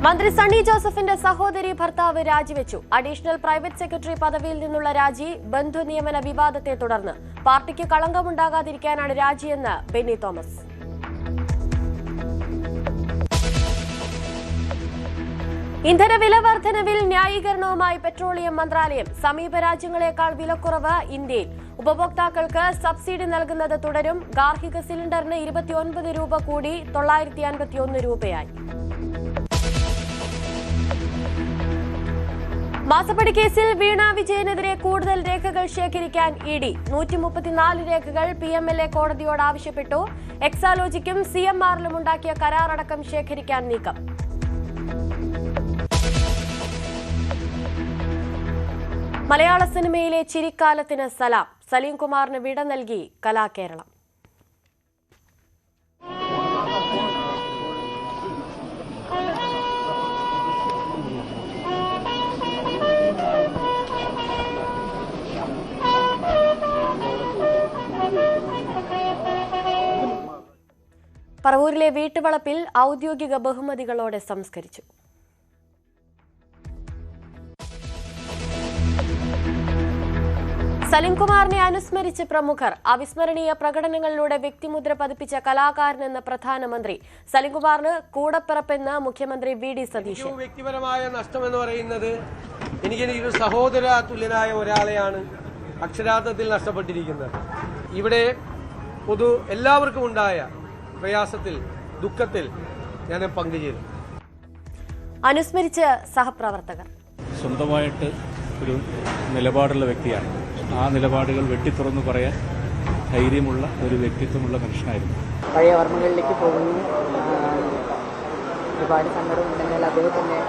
മന്ത്രി സണ്ണി ജോസഫിന്റെ സഹോദരി ഭർത്താവ് രാജിവെച്ചു. അഡീഷണൽ പ്രൈവറ്റ് സെക്രട്ടറി പദവിയിൽ നിന്നുള്ള രാജി ബന്ധു നിയമന വിവാദത്തെ തുടർന്ന്. പാർട്ടിക്ക് കളങ്കമുണ്ടാകാതിരിക്കാനാണ് രാജിയെന്ന് ബെന്നി തോമസ്. ഇന്ധനവില വർധനവിൽ ന്യായീകരണവുമായി പെട്രോളിയം മന്ത്രാലയം. സമീപ രാജ്യങ്ങളെക്കാൾ വിലക്കുറവ് ഇന്ത്യയിൽ. ഉപഭോക്താക്കൾക്ക് സബ്സിഡി നൽകുന്നത് തുടരും. ഗാർഹിക സിലിണ്ടറിന് 29 രൂപ കൂടി 951 രൂപയായി. മാസപ്പടി കേസിൽ വീണ വിജയനെതിരെ കൂടുതൽ രേഖകൾ ശേഖരിക്കാൻ ഇഡി. 134 രേഖകൾ PMLA കോടതിയോട് ആവശ്യപ്പെട്ടു. എക്സാലോജിക്കും CMRലും ഉണ്ടാക്കിയ കരാറടക്കം ശേഖരിക്കാൻ നീക്കം. മലയാള സിനിമയിലെ ചിരിക്കാലത്തിന് സലാം. സലീം കുമാറിന് വിട നൽകി കലാകേരളം. പറവൂരിലെ വീട്ടുവളപ്പിൽ ഔദ്യോഗിക ബഹുമതികളോടെ സംസ്കരിച്ചു. സലീം കുമാറിനെ അനുസ്മരിച്ച് പ്രമുഖർ. അവിസ്മരണീയ പ്രകടനങ്ങളിലൂടെ വ്യക്തിമുദ്ര പതിപ്പിച്ച കലാകാരനെന്ന് പ്രധാനമന്ത്രി. സലീം കുമാറിന് കൂടപ്പിറപ്പെന്ന് മുഖ്യമന്ത്രി VD സതീശൻ. വ്യക്തിപരമായ നഷ്ടമെന്ന് പറയുന്നത് എനിക്കൊരു സഹോദര തുല്യനായ ഒരാളെയാണ് അക്ഷരാർത്ഥത്തിൽ നഷ്ടപ്പെട്ടിരിക്കുന്നത്. ഇവിടെ എല്ലാവർക്കും ഉണ്ടായ പ്രയാസത്തിൽ, ദുഃഖത്തിൽ ഞാൻ പങ്കുചേരും. അനുസ്മരിച്ച് സഹപ്രവർത്തകർ. സ്വന്തമായിട്ട് ഒരു നിലപാടുള്ള വ്യക്തിയാണ്. ആ നിലപാടുകൾ വെട്ടിത്തുറന്നു പറയാൻ ധൈര്യമുള്ള ഒരു വ്യക്തിത്വമുള്ള മനുഷ്യനായിരുന്നു. പഴയ ഓർമ്മകളിലേക്ക് പോകുന്നു. ഒരുപാട് സങ്കടമുണ്ടെങ്കിൽ അദ്ദേഹത്തിന്റെ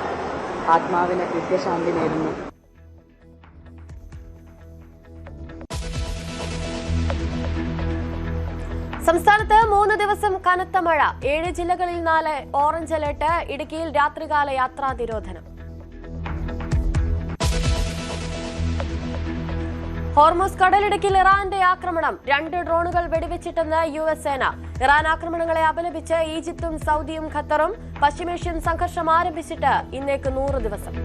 ആത്മാവിന് നിത്യശാന്തി നേരുന്നു. സംസ്ഥാനത്ത് 3 ദിവസം കനത്ത മഴ. 7 ജില്ലകളിൽ 4 ഓറഞ്ച് അലർട്ട്. ഇടുക്കിയിൽ രാത്രികാല യാത്രാ നിരോധനം. ഹോർമുസ് കടലിടുക്കിൽ ഇറാന്റെ ആക്രമണം. 2 ഡ്രോണുകൾ വെടിവെച്ചിട്ടെന്ന് US സേന. ഇറാൻ ആക്രമണങ്ങളെ അപലപിച്ച് ഈജിപ്തും സൗദിയും ഖത്തറും. പശ്ചിമേഷ്യൻ സംഘർഷം ആരംഭിച്ചിട്ട് ഇന്നേക്ക് 100 ദിവസം.